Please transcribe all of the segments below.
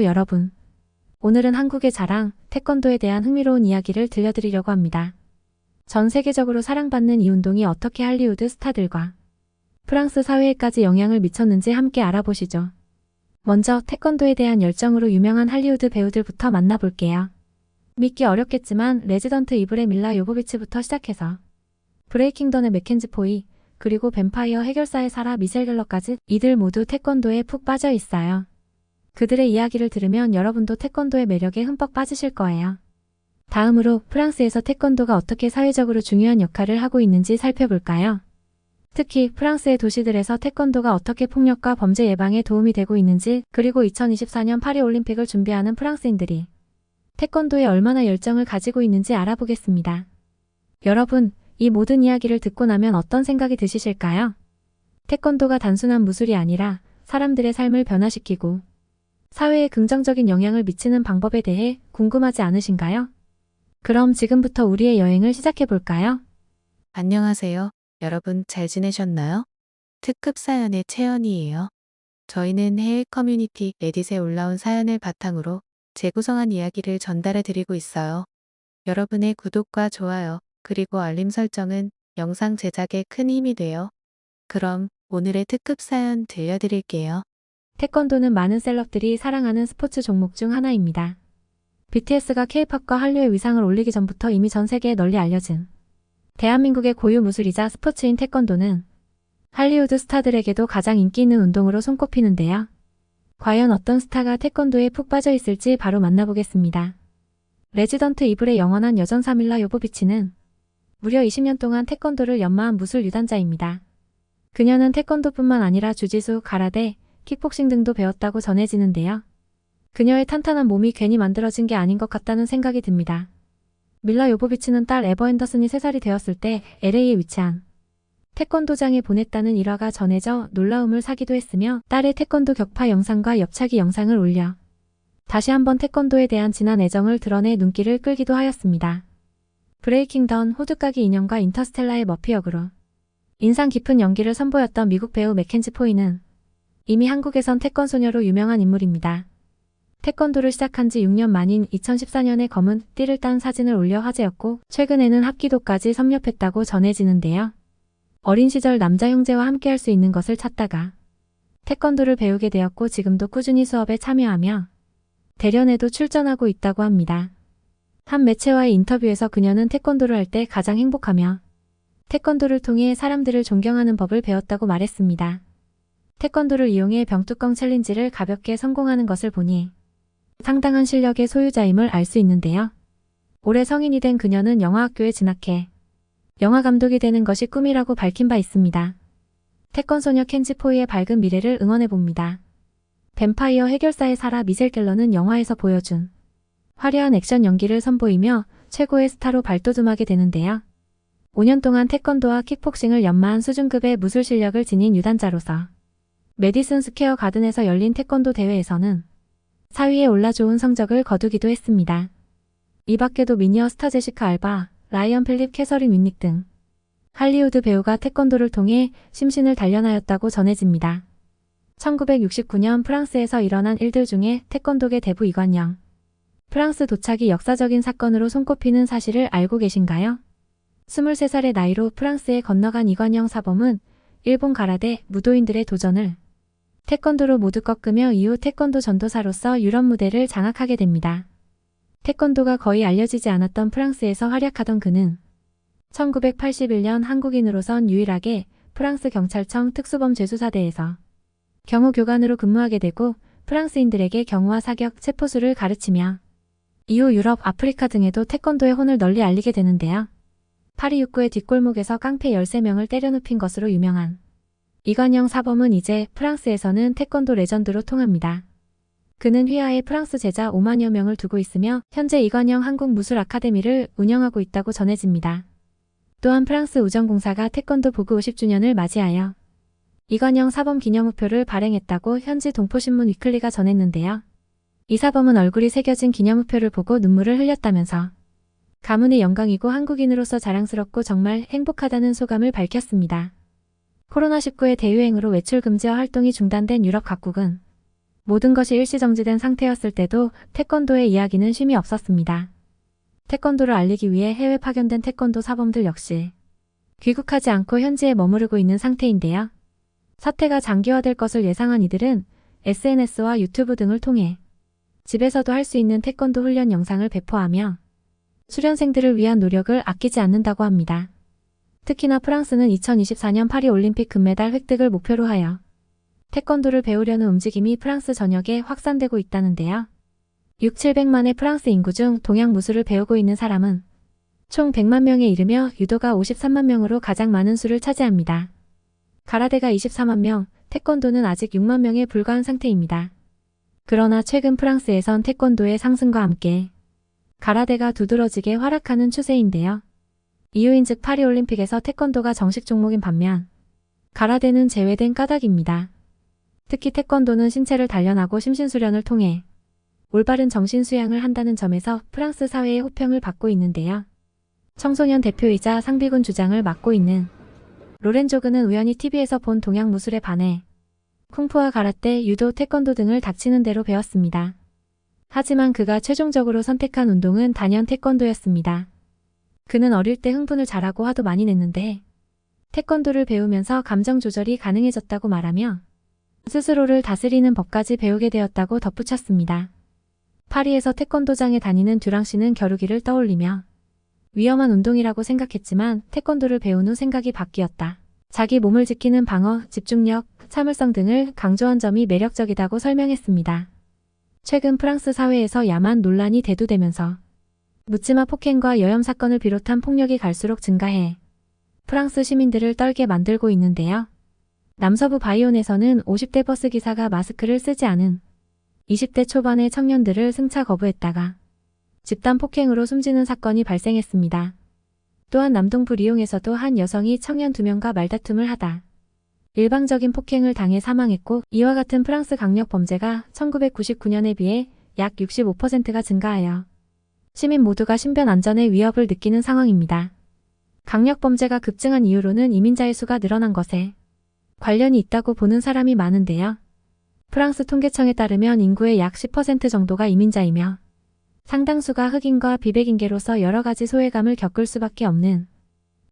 여러분, 오늘은 한국의 자랑, 태권도에 대한 흥미로운 이야기를 들려드리려고 합니다. 전 세계적으로 사랑받는 이 운동이 어떻게 할리우드 스타들과 프랑스 사회에까지 영향을 미쳤는지 함께 알아보시죠. 먼저 태권도에 대한 열정으로 유명한 할리우드 배우들부터 만나볼게요. 믿기 어렵겠지만 레지던트 이블의 밀라 요보비치부터 시작해서 브레이킹던의 맥켄지 포이, 그리고 뱀파이어 해결사의 사라 미셸 갤러까지 이들 모두 태권도에 푹 빠져 있어요. 그들의 이야기를 들으면 여러분도 태권도의 매력에 흠뻑 빠지실 거예요. 다음으로 프랑스에서 태권도가 어떻게 사회적으로 중요한 역할을 하고 있는지 살펴볼까요? 특히 프랑스의 도시들에서 태권도가 어떻게 폭력과 범죄 예방에 도움이 되고 있는지, 그리고 2024년 파리올림픽을 준비하는 프랑스인들이 태권도에 얼마나 열정을 가지고 있는지 알아보겠습니다. 여러분, 이 모든 이야기를 듣고 나면 어떤 생각이 드시실까요? 태권도가 단순한 무술이 아니라 사람들의 삶을 변화시키고 사회에 긍정적인 영향을 미치는 방법에 대해 궁금하지 않으신가요? 그럼 지금부터 우리의 여행을 시작해볼까요? 안녕하세요. 여러분 잘 지내셨나요? 특급 사연의 채연이에요. 저희는 해외 커뮤니티 레딧에 올라온 사연을 바탕으로 재구성한 이야기를 전달해 드리고 있어요. 여러분의 구독과 좋아요, 그리고 알림 설정은 영상 제작에 큰 힘이 돼요. 그럼 오늘의 특급 사연 들려드릴게요. 태권도는 많은 셀럽들이 사랑하는 스포츠 종목 중 하나입니다. BTS가 K-팝과 한류의 위상을 올리기 전부터 이미 전 세계에 널리 알려진 대한민국의 고유 무술이자 스포츠인 태권도는 할리우드 스타들에게도 가장 인기 있는 운동으로 손꼽히는데요. 과연 어떤 스타가 태권도에 푹 빠져 있을지 바로 만나보겠습니다. 레지던트 이블의 영원한 여전사 밀라 요보비치는 무려 20년 동안 태권도를 연마한 무술 유단자입니다. 그녀는 태권도뿐만 아니라 주짓수, 가라데, 킥복싱 등도 배웠다고 전해지는데요. 그녀의 탄탄한 몸이 괜히 만들어진 게 아닌 것 같다는 생각이 듭니다. 밀라 요보비치는 딸 에버 앤더슨이 3살이 되었을 때 LA에 위치한 태권도장에 보냈다는 일화가 전해져 놀라움을 사기도 했으며, 딸의 태권도 격파 영상과 옆차기 영상을 올려 다시 한번 태권도에 대한 진한 애정을 드러내 눈길을 끌기도 하였습니다. 브레이킹던, 호두까기 인형과 인터스텔라의 머피 역으로 인상 깊은 연기를 선보였던 미국 배우 맥켄지 포이는 이미 한국에선 태권소녀로 유명한 인물입니다. 태권도를 시작한 지 6년 만인 2014년에 검은 띠를 딴 사진을 올려 화제였고, 최근에는 합기도까지 섭렵했다고 전해지는데요. 어린 시절 남자 형제와 함께할 수 있는 것을 찾다가 태권도를 배우게 되었고, 지금도 꾸준히 수업에 참여하며 대련에도 출전하고 있다고 합니다. 한 매체와의 인터뷰에서 그녀는 태권도를 할 때 가장 행복하며 태권도를 통해 사람들을 존경하는 법을 배웠다고 말했습니다. 태권도를 이용해 병뚜껑 챌린지를 가볍게 성공하는 것을 보니 상당한 실력의 소유자임을 알 수 있는데요. 올해 성인이 된 그녀는 영화학교에 진학해 영화 감독이 되는 것이 꿈이라고 밝힌 바 있습니다. 태권소녀 켄지 포이의 밝은 미래를 응원해봅니다. 뱀파이어 해결사의 사라 미셸 갤러는 영화에서 보여준 화려한 액션 연기를 선보이며 최고의 스타로 발돋움하게 되는데요. 5년 동안 태권도와 킥복싱을 연마한 수준급의 무술 실력을 지닌 유단자로서 메디슨 스퀘어 가든에서 열린 태권도 대회에서는 4위에 올라 좋은 성적을 거두기도 했습니다. 이 밖에도 미니어 스타 제시카 알바, 라이언 필립, 캐서린 윈닉 등 할리우드 배우가 태권도를 통해 심신을 단련하였다고 전해집니다. 1969년 프랑스에서 일어난 일들 중에 태권도계 대부 이관영 프랑스 도착이 역사적인 사건으로 손꼽히는 사실을 알고 계신가요? 23살의 나이로 프랑스에 건너간 이관영 사범은 일본 가라데 무도인들의 도전을 태권도로 모두 꺾으며 이후 태권도 전도사로서 유럽 무대를 장악하게 됩니다. 태권도가 거의 알려지지 않았던 프랑스에서 활약하던 그는 1981년 한국인으로선 유일하게 프랑스 경찰청 특수범죄수사대에서 경호교관으로 근무하게 되고, 프랑스인들에게 경호와 사격, 체포수를 가르치며 이후 유럽, 아프리카 등에도 태권도의 혼을 널리 알리게 되는데요. 파리 육구의 뒷골목에서 깡패 13명을 때려눕힌 것으로 유명한 이관영 사범은 이제 프랑스에서는 태권도 레전드로 통합니다. 그는 휘하에 프랑스 제자 5만여 명을 두고 있으며 현재 이관영 한국 무술 아카데미를 운영하고 있다고 전해집니다. 또한 프랑스 우정공사가 태권도 복구 50주년을 맞이하여 이관영 사범 기념우표를 발행했다고 현지 동포신문 위클리가 전했는데요. 이 사범은 얼굴이 새겨진 기념우표를 보고 눈물을 흘렸다면서 가문의 영광이고 한국인으로서 자랑스럽고 정말 행복하다는 소감을 밝혔습니다. 코로나19의 대유행으로 외출 금지와 활동이 중단된 유럽 각국은 모든 것이 일시정지된 상태였을 때도 태권도의 이야기는 쉼이 없었습니다. 태권도를 알리기 위해 해외 파견된 태권도 사범들 역시 귀국하지 않고 현지에 머무르고 있는 상태인데요. 사태가 장기화될 것을 예상한 이들은 SNS와 유튜브 등을 통해 집에서도 할 수 있는 태권도 훈련 영상을 배포하며 수련생들을 위한 노력을 아끼지 않는다고 합니다. 특히나 프랑스는 2024년 파리 올림픽 금메달 획득을 목표로 하여 태권도를 배우려는 움직임이 프랑스 전역에 확산되고 있다는데요. 6,700만의 프랑스 인구 중 동양 무술을 배우고 있는 사람은 총 100만 명에 이르며 유도가 53만 명으로 가장 많은 수를 차지합니다. 가라데가 24만 명, 태권도는 아직 6만 명에 불과한 상태입니다. 그러나 최근 프랑스에선 태권도의 상승과 함께 가라데가 두드러지게 활약하는 추세인데요. 이유인즉 파리올림픽에서 태권도가 정식 종목인 반면 가라데는 제외된 까닭입니다. 특히 태권도는 신체를 단련하고 심신수련을 통해 올바른 정신수양을 한다는 점에서 프랑스 사회의 호평을 받고 있는데요. 청소년 대표이자 상비군 주장을 맡고 있는 로렌조그는 우연히 TV에서 본 동양 무술에 반해 쿵푸와 가라떼, 유도, 태권도 등을 닥치는 대로 배웠습니다. 하지만 그가 최종적으로 선택한 운동은 단연 태권도였습니다. 그는 어릴 때 흥분을 잘하고 화도 많이 냈는데 태권도를 배우면서 감정 조절이 가능해졌다고 말하며 스스로를 다스리는 법까지 배우게 되었다고 덧붙였습니다. 파리에서 태권도장에 다니는 듀랑 씨는 겨루기를 떠올리며 위험한 운동이라고 생각했지만 태권도를 배운 후 생각이 바뀌었다. 자기 몸을 지키는 방어, 집중력, 참을성 등을 강조한 점이 매력적이다고 설명했습니다. 최근 프랑스 사회에서 야만 논란이 대두되면서 묻지마 폭행과 여염 사건을 비롯한 폭력이 갈수록 증가해 프랑스 시민들을 떨게 만들고 있는데요. 남서부 바이온에서는 50대 버스 기사가 마스크를 쓰지 않은 20대 초반의 청년들을 승차 거부했다가 집단 폭행으로 숨지는 사건이 발생했습니다. 또한 남동부 리옹에서도 한 여성이 청년 2명과 말다툼을 하다 일방적인 폭행을 당해 사망했고 이와 같은 프랑스 강력 범죄가 1999년에 비해 약 65%가 증가하여 시민 모두가 신변 안전의 위협을 느끼는 상황입니다. 강력 범죄가 급증한 이유로는 이민자의 수가 늘어난 것에 관련이 있다고 보는 사람이 많은데요. 프랑스 통계청에 따르면 인구의 약 10% 정도가 이민자이며 상당수가 흑인과 비백인계로서 여러 가지 소외감을 겪을 수밖에 없는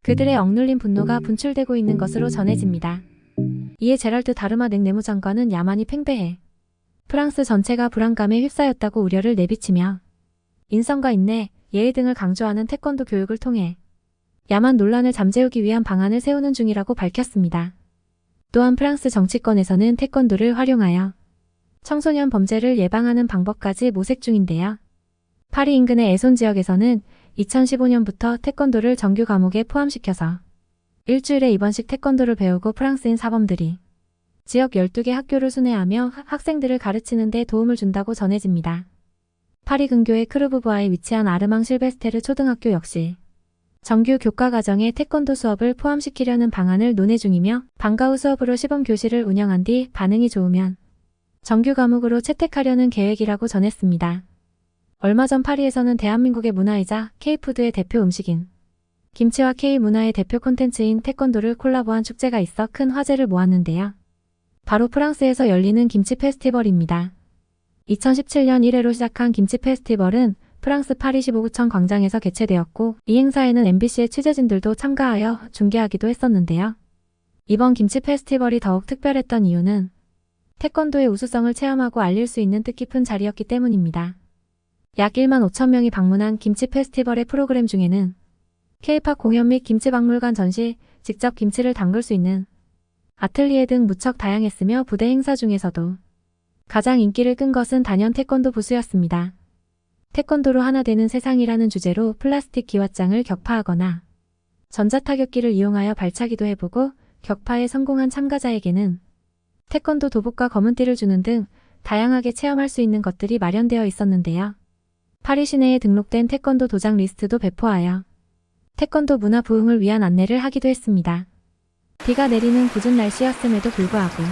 그들의 억눌린 분노가 분출되고 있는 것으로 전해집니다. 이에 제랄드 다르마넥 내무장관은 야만이 팽배해 프랑스 전체가 불안감에 휩싸였다고 우려를 내비치며 인성과 인내, 예의 등을 강조하는 태권도 교육을 통해 야만 논란을 잠재우기 위한 방안을 세우는 중이라고 밝혔습니다. 또한 프랑스 정치권에서는 태권도를 활용하여 청소년 범죄를 예방하는 방법까지 모색 중인데요. 파리 인근의 에손 지역에서는 2015년부터 태권도를 정규 과목에 포함시켜서 일주일에 2번씩 태권도를 배우고 프랑스인 사범들이 지역 12개 학교를 순회하며 학생들을 가르치는 데 도움을 준다고 전해집니다. 파리 근교의 크루브부아에 위치한 아르망 실베스테르 초등학교 역시 정규 교과 과정에 태권도 수업을 포함시키려는 방안을 논의 중이며 방과 후 수업으로 시범 교실을 운영한 뒤 반응이 좋으면 정규 과목으로 채택하려는 계획이라고 전했습니다. 얼마 전 파리에서는 대한민국의 문화이자 K푸드의 대표 음식인 김치와 K문화의 대표 콘텐츠인 태권도를 콜라보한 축제가 있어 큰 화제를 모았는데요. 바로 프랑스에서 열리는 김치 페스티벌입니다. 2017년 1회로 시작한 김치 페스티벌은 프랑스 파리 15구청 광장에서 개최되었고 이 행사에는 MBC의 취재진들도 참가하여 중계하기도 했었는데요. 이번 김치 페스티벌이 더욱 특별했던 이유는 태권도의 우수성을 체험하고 알릴 수 있는 뜻깊은 자리였기 때문입니다. 약 1만 5천 명이 방문한 김치 페스티벌의 프로그램 중에는 K-팝 공연 및 김치박물관 전시, 직접 김치를 담글 수 있는 아틀리에 등 무척 다양했으며 부대 행사 중에서도 가장 인기를 끈 것은 단연 태권도 부스였습니다. 태권도로 하나 되는 세상이라는 주제로 플라스틱 기왓장을 격파하거나 전자타격기를 이용하여 발차기도 해보고 격파에 성공한 참가자에게는 태권도 도복과 검은띠를 주는 등 다양하게 체험할 수 있는 것들이 마련되어 있었는데요. 파리 시내에 등록된 태권도 도장 리스트도 배포하여 태권도 문화 부흥을 위한 안내를 하기도 했습니다. 비가 내리는 궂은 날씨였음에도 불구하고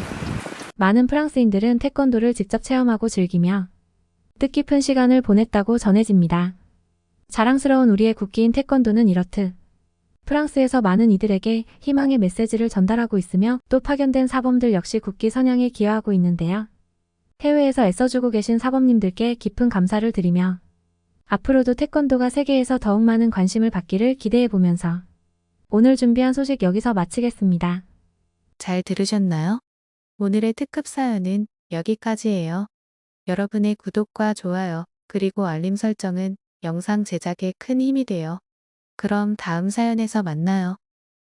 많은 프랑스인들은 태권도를 직접 체험하고 즐기며 뜻깊은 시간을 보냈다고 전해집니다. 자랑스러운 우리의 국기인 태권도는 이렇듯 프랑스에서 많은 이들에게 희망의 메시지를 전달하고 있으며 또 파견된 사범들 역시 국기 선양에 기여하고 있는데요. 해외에서 애써주고 계신 사범님들께 깊은 감사를 드리며 앞으로도 태권도가 세계에서 더욱 많은 관심을 받기를 기대해 보면서 오늘 준비한 소식 여기서 마치겠습니다. 잘 들으셨나요? 오늘의 특급 사연은 여기까지예요. 여러분의 구독과 좋아요, 그리고 알림 설정은 영상 제작에 큰 힘이 돼요. 그럼 다음 사연에서 만나요.